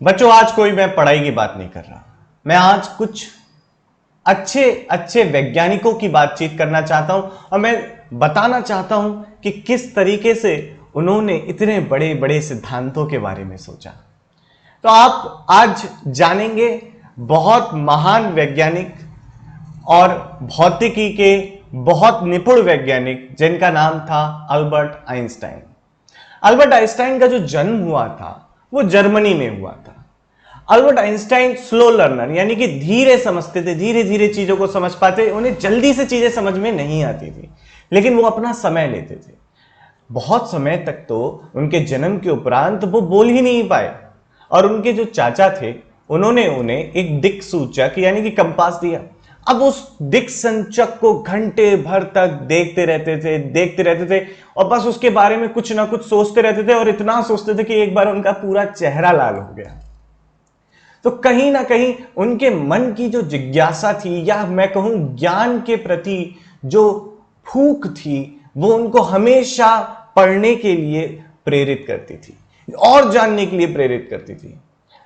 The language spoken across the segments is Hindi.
बच्चों, आज कोई मैं पढ़ाई की बात नहीं कर रहा। मैं आज कुछ अच्छे अच्छे वैज्ञानिकों की बातचीत करना चाहता हूं और मैं बताना चाहता हूं कि किस तरीके से उन्होंने इतने बड़े बड़े सिद्धांतों के बारे में सोचा। तो आप आज जानेंगे बहुत महान वैज्ञानिक और भौतिकी के बहुत निपुण वैज्ञानिक जिनका नाम था अल्बर्ट आइंस्टाइन। अल्बर्ट आइंस्टाइन का जो जन्म हुआ था वो जर्मनी में हुआ था। अल्बर्ट आइंस्टाइन स्लो लर्नर यानी कि धीरे समझते थे, धीरे धीरे चीजों को समझ पाते, उन्हें जल्दी से चीजें समझ में नहीं आती थी, लेकिन वो अपना समय लेते थे। बहुत समय तक तो उनके जन्म के उपरांत वो बोल ही नहीं पाए और उनके जो चाचा थे उन्होंने उन्हें एक दिक्सूचक यानी कि कंपास दिया। अब उस दिक्सूचक को घंटे भर तक देखते रहते थे और बस उसके बारे में कुछ ना कुछ सोचते रहते थे और इतना सोचते थे कि एक बार उनका पूरा चेहरा लाल हो गया। तो कहीं ना कहीं उनके मन की जो जिज्ञासा थी या मैं कहूं ज्ञान के प्रति जो भूख थी वो उनको हमेशा पढ़ने के लिए प्रेरित करती थी और जानने के लिए प्रेरित करती थी।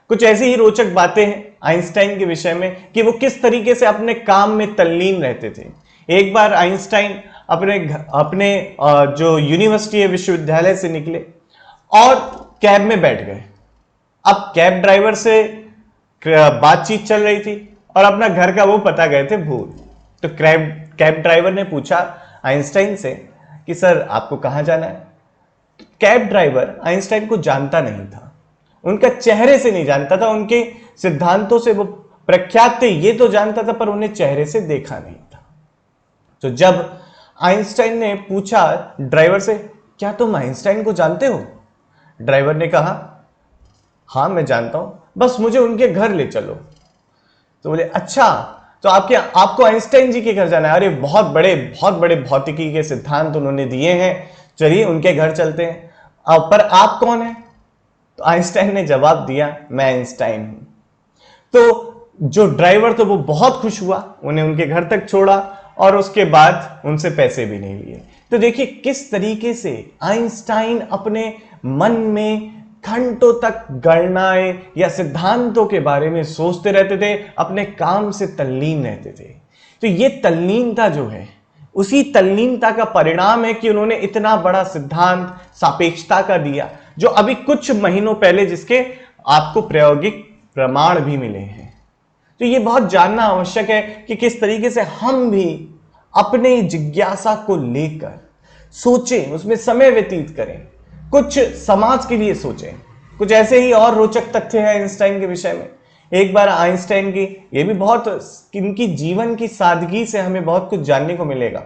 कुछ ऐसी ही रोचक बातें हैं आइंस्टाइन के विषय में कि वो किस तरीके से अपने काम में तल्लीन रहते थे। एक बार आइंस्टाइन अपने जो यूनिवर्सिटी है विश्वविद्यालय से निकले और कैब में बैठ गए। अब कैब ड्राइवर से बातचीत चल रही थी और अपना घर का वो पता गए थे भूल। तो कैब ड्राइवर ने पूछा आइंस्टाइन से कि सर आपको कहां जाना है। कैब ड्राइवर आइंस्टाइन को जानता नहीं था, उनका चेहरे से नहीं जानता था, उनके सिद्धांतों से वो प्रख्यात थे ये तो जानता था पर उन्हें चेहरे से देखा नहीं था। तो जब आइंस्टाइन ने पूछा ड्राइवर से क्या तुम आइंस्टाइन को जानते हो, ड्राइवर ने कहा हाँ मैं जानता हूं, बस मुझे उनके घर ले चलो। तो बोले अच्छा, तो आपको आइंस्टाइन जी के घर जाना है। अरे बहुत बड़े भौतिकी के सिद्धांत उन्होंने दिए हैं, चलिए उनके घर चलते हैं। पर आप कौन है? तो आइंस्टाइन ने जवाब दिया मैं आइंस्टाइन हूं। तो जो ड्राइवर तो वो बहुत खुश हुआ, उन्हें उनके घर तक छोड़ा और उसके बाद उनसे पैसे भी नहीं लिए। तो देखिए किस तरीके से आइंस्टाइन अपने मन में घंटों तक गणनाएं या सिद्धांतों के बारे में सोचते रहते थे, अपने काम से तल्लीन रहते थे। तो ये तल्लीनता जो है, उसी तल्लीनता का परिणाम है कि उन्होंने इतना बड़ा सिद्धांत सापेक्षता का दिया जो अभी कुछ महीनों पहले जिसके आपको प्रायोगिक प्रमाण भी मिले हैं। तो ये बहुत जानना आवश्यक है कि किस तरीके से हम भी अपने जिज्ञासा को लेकर सोचें, उसमें समय व्यतीत करें, कुछ समाज के लिए सोचें। कुछ ऐसे ही और रोचक तथ्य है आइंस्टाइन के विषय में। एक बार आइंस्टाइन की ये भी बहुत इनकी जीवन की सादगी से हमें बहुत कुछ जानने को मिलेगा।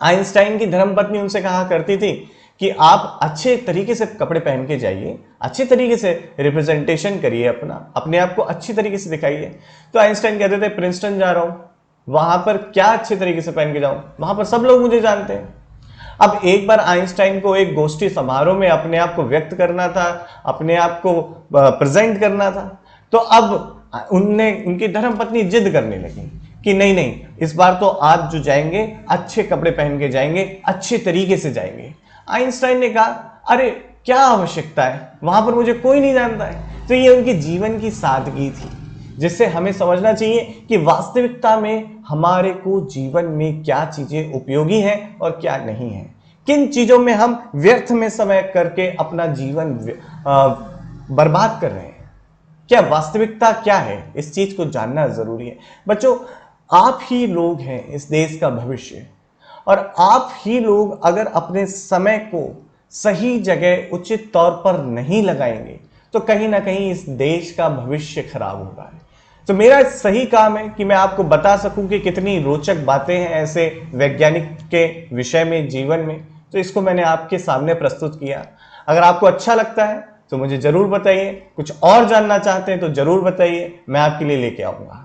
आइंस्टाइन की धर्मपत्नी उनसे कहा करती थी कि आप अच्छे तरीके से कपड़े पहन के जाइए, अच्छे तरीके से रिप्रेजेंटेशन करिए, अपने आप को अच्छी तरीके से दिखाइए। तो आइंस्टाइन कहते थे प्रिंसटन जा रहा हूं, वहां पर क्या अच्छे तरीके से पहन के जाऊं, वहां पर सब लोग मुझे जानते हैं। अब एक बार आइंस्टाइन को एक गोष्ठी समारोह में अपने आप को व्यक्त करना था, अपने आप को प्रेजेंट करना था। तो अब उनकी धर्मपत्नी जिद करने लगी कि नहीं नहीं, इस बार तो आप जो जाएंगे अच्छे कपड़े पहन के जाएंगे, अच्छे तरीके से जाएंगे। आइंस्टाइन ने कहा अरे क्या आवश्यकता है, वहां पर मुझे कोई नहीं जानता है। तो ये उनके जीवन की सादगी थी जिससे हमें समझना चाहिए कि वास्तविकता में हमारे को जीवन में क्या चीजें उपयोगी हैं और क्या नहीं है, किन चीजों में हम व्यर्थ में समय करके अपना जीवन बर्बाद कर रहे हैं, क्या वास्तविकता क्या है, इस चीज को जानना जरूरी है। बच्चों, आप ही लोग हैं इस देश का भविष्य और आप ही लोग अगर अपने समय को सही जगह उचित तौर पर नहीं लगाएंगे तो कहीं ना कहीं इस देश का भविष्य खराब होगा। तो मेरा सही काम है कि मैं आपको बता सकूं कि कितनी रोचक बातें हैं ऐसे वैज्ञानिक के विषय में, जीवन में। तो इसको मैंने आपके सामने प्रस्तुत किया। अगर आपको अच्छा लगता है तो मुझे जरूर बताइए, कुछ और जानना चाहते हैं तो जरूर बताइए, मैं आपके लिए लेके आऊंगा।